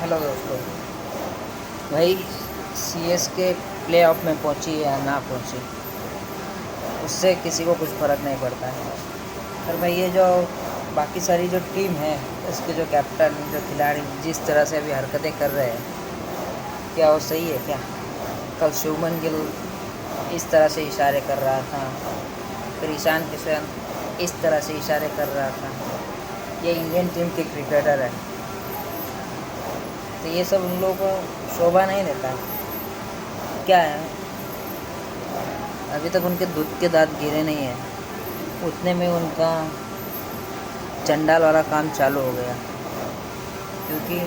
Hello दोस्तों। भाई CSK play of में पहुंची या ना पहुंची, उससे किसी को कुछ फ़र्क नहीं पड़ता है। पर भाई ये जो बाकी सारी जो टीम है, इसके जो कैप्टन, जो खिलाड़ी जिस तरह से अभी हरकतें कर रहे हैं, क्या वो सही है क्या? कल शुभमन गिल इस तरह से इशारे कर रहा था, फिर ईशान किशन इस तरह से इशारे कर रहा था। ये इंडियन टीम के क्रिकेटर है, तो ये सब उन लोगों को शोभा नहीं देता। क्या है, अभी तक उनके दूध के दांत गिरे नहीं हैं, उतने में उनका चंडाल वाला काम चालू हो गया। क्योंकि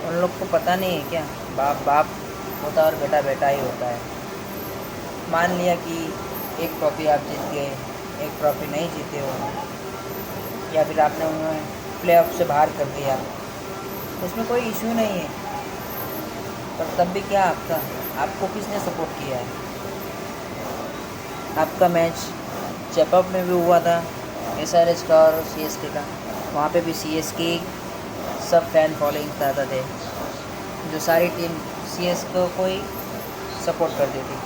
उन लोग को पता नहीं है क्या, बाप बाप होता है और बेटा बेटा ही होता है। मान लिया कि एक ट्रॉफी आप जीत गए, एक ट्रॉफी नहीं जीते हो, या फिर आपने उन्हें प्ले ऑफ से बाहर कर दिया, उसमें कोई इशू नहीं है। पर तब भी क्या, आपको किसने सपोर्ट किया है? आपका मैच चेपअप में भी हुआ था, एसआरएच का और सीएसके का। वहाँ पे भी सीएसके सब फैन फॉलोइंग ज़्यादा थे, जो सारी टीम सीएसके को ही सपोर्ट करती थी।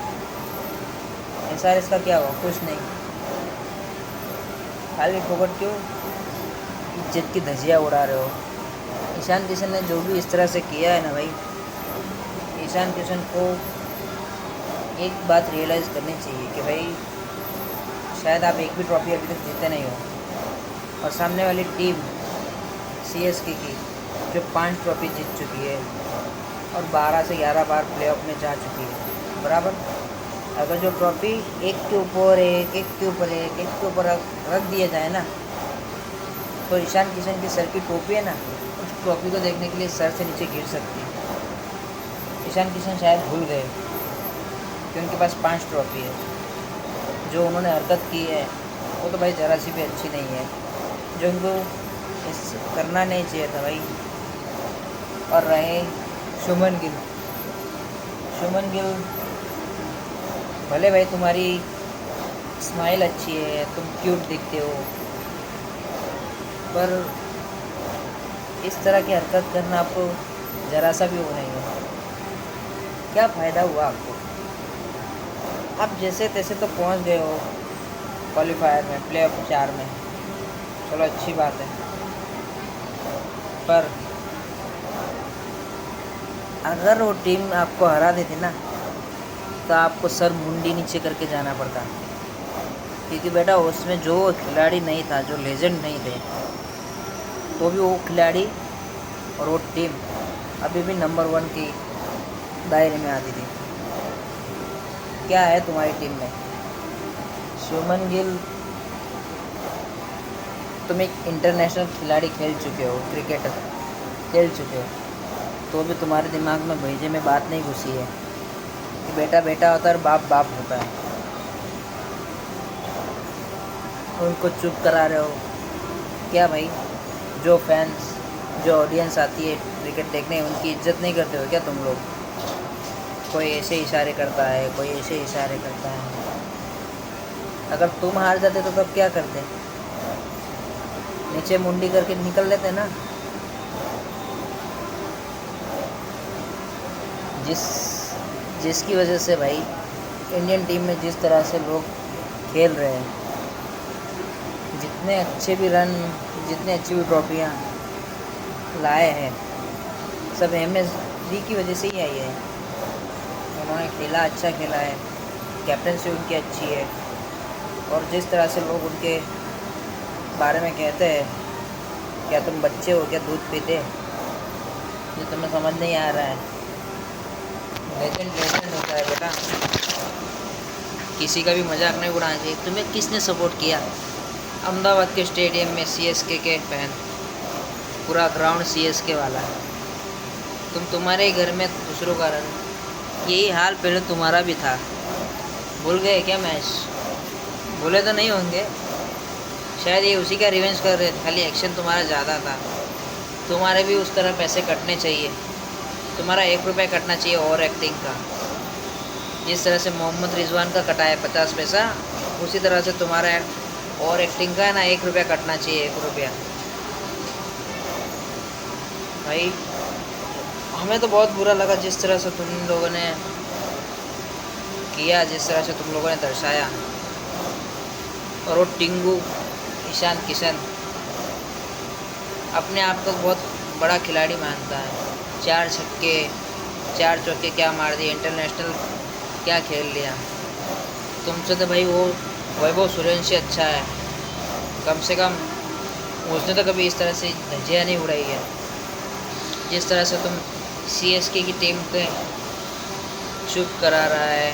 एसआरएच का क्या हुआ? कुछ नहीं, खाली फोकट क्यों इज्जत की धज्जियाँ उड़ा रहे हो। ईशान किशन ने जो भी इस तरह से किया है ना भाई, ईशान किशन को एक बात रियलाइज़ करनी चाहिए कि भाई शायद आप एक भी ट्रॉफी अभी तक जीते नहीं हो, और सामने वाली टीम सीएसके की जो 5 ट्रॉफी जीत चुकी है और 12 से 11 बार प्लेऑफ में जा चुकी है बराबर। अगर जो ट्रॉफी एक के ऊपर एक, एक के ऊपर एक, एक के ऊपर रख दिया जाए ना, तो ईशान किशन की सर की टोपी है ना, उस ट्रॉफी को देखने के लिए सर से नीचे गिर सकती है। ईशान किशन शायद भूल गए कि उनके पास 5 ट्रॉफी है। जो उन्होंने हरकत की है वो तो भाई ज़रा सी भी अच्छी नहीं है, जो उनको इस करना नहीं चाहिए था भाई। और रहे शुभमन गिल, शुभमन गिल भले भाई तुम्हारी स्माइल अच्छी है, तुम क्यूट दिखते हो, पर इस तरह की हरकत करना आपको ज़रा सा भी वो नहीं है। क्या फ़ायदा हुआ आपको? आप जैसे तैसे तो पहुंच गए हो क्वालिफायर में, प्ले ऑफ 4 में, चलो अच्छी बात है। पर अगर वो टीम आपको हरा देती ना, तो आपको सर मुंडी नीचे करके जाना पड़ता। क्योंकि बेटा उसमें जो खिलाड़ी नहीं था, जो लेजेंड नहीं थे, तो भी वो खिलाड़ी और वो टीम अभी भी नंबर 1 की दायरे में आती थी। क्या है तुम्हारी टीम में? शुभमन गिल, तुम एक इंटरनेशनल खिलाड़ी खेल चुके हो, क्रिकेटर खेल चुके हो, तो भी तुम्हारे दिमाग में भेजे में बात नहीं घुसी है कि बेटा बेटा होता है और बाप बाप होता है। उनको चुप करा रहे हो क्या भाई? जो फैंस, जो ऑडियंस आती है क्रिकेट देखने, उनकी इज्जत नहीं करते हो क्या तुम लोग? कोई ऐसे इशारे करता है, कोई ऐसे इशारे करता है। अगर तुम हार जाते तो तब क्या करते? नीचे मुंडी करके निकल लेते ना। जिसकी वजह से भाई इंडियन टीम में जिस तरह से लोग खेल रहे हैं, जितने अच्छे भी रन, जितने अच्छी भी ट्रॉफियाँ लाए हैं, सब MS-D की वजह से ही आई है। उन्होंने खेला, अच्छा खेला है, कैप्टनसी उनकी अच्छी है, और जिस तरह से लोग उनके बारे में कहते हैं, क्या तुम बच्चे हो क्या दूध पीते, ये तुम्हें समझ नहीं आ रहा है। लेजेंड लेजेंड होता है बेटा, किसी का भी मजाक नहीं उड़ाना चाहिए। तुम्हें किसने सपोर्ट किया? अहमदाबाद के स्टेडियम में सीएसके के फैन, पूरा ग्राउंड सीएसके वाला है। तुम्हारे ही घर में दूसरों का रन, यही हाल पहले तुम्हारा भी था। भूल गए क्या मैच? भूले तो नहीं होंगे, शायद ये उसी का रिवेंज कर रहे थे। खाली एक्शन तुम्हारा ज़्यादा था, तुम्हारे भी उस तरह पैसे कटने चाहिए। तुम्हारा 1 रुपया कटना चाहिए और एक्टिंग का। जिस तरह से मोहम्मद रिजवान का कटा है 50 पैसा, उसी तरह से तुम्हारा और एक्टिंग का है ना 1 रुपया कटना चाहिए, 1 रुपया। भाई हमें तो बहुत बुरा लगा जिस तरह से तुम लोगों ने किया, जिस तरह से तुम लोगों ने दर्शाया। और वो टिंगू ईशान किशन अपने आप को बहुत बड़ा खिलाड़ी मानता है। 4 छक्के 4 चौके क्या मार दिए, इंटरनेशनल क्या खेल लिया। तुमसे तो भाई वो वैभव सूर्यवंशी अच्छा है, कम से कम उसने तो कभी इस तरह से धज्जियाँ नहीं उड़ाई है जिस तरह से तुम सीएसके की टीम के चुप करा रहा है।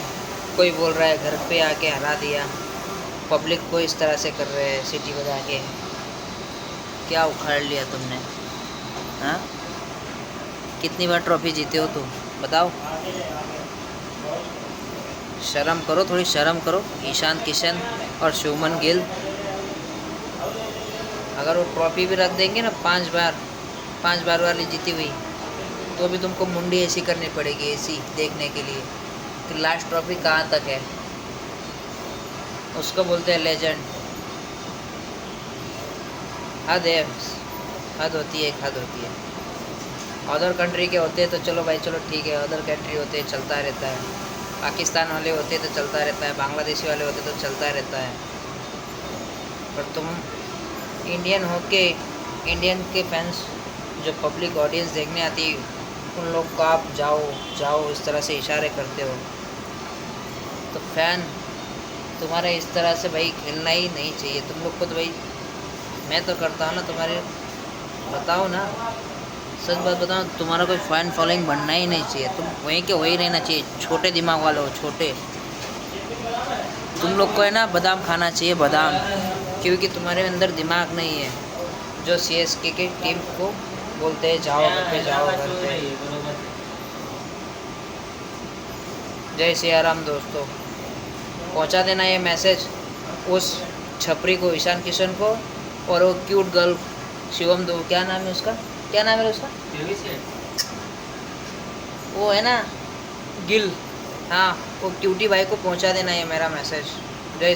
कोई बोल रहा है घर पे आके हरा दिया, पब्लिक को इस तरह से कर रहे हैं सीटी बजा के। क्या उखाड़ लिया तुमने? हाँ, कितनी बार ट्रॉफी जीते हो तुम बताओ? शर्म करो, थोड़ी शर्म करो। ईशान किशन और शुभमन गिल अगर वो ट्रॉफी भी रख देंगे ना 5 बार वाली जीती हुई, तो भी तुमको मुंडी ऐसी करनी पड़ेगी, ऐसी देखने के लिए कि लास्ट ट्रॉफी कहाँ तक है। उसको बोलते हैं लेजेंड। हद है, हद होती है, एक हद होती है। अदर कंट्री के होते तो चलो भाई, चलो ठीक है, अदर कंट्री होते चलता रहता है। पाकिस्तान वाले होते तो चलता रहता है, बांग्लादेशी वाले होते तो चलता रहता है। पर तुम इंडियन हो के, इंडियन के फैंस जो पब्लिक ऑडियंस देखने आती है, उन लोग को आप जाओ जाओ इस तरह से इशारे करते हो, तो फैन तुम्हारा इस तरह से भाई खेलना ही नहीं चाहिए। तुम लोग को तो भाई मैं तो करता हूँ ना तुम्हारे, बताओ ना, सच बात बताओ, तुम्हारा कोई फैन फॉलोइंग बनना ही नहीं चाहिए। तुम वहीं के वही रहना चाहिए। छोटे दिमाग वाले हो, छोटे। तुम लोग को है ना बादाम खाना चाहिए, बादाम, क्योंकि तुम्हारे अंदर दिमाग नहीं है। जो सीएसके की टीम को बोलते हैं जाओ घर पे, जाओ घर पे। जय सिया राम दोस्तों, पहुंचा देना ये मैसेज उस छपरी को, ईशान किशन को, और वो क्यूट गर्ल शिवम दो, क्या नाम है उसका, क्या नाम है उसका, वो है ना गिल, हाँ, वो क्यूटी भाई को पहुंचा देना ये मेरा मैसेज। जय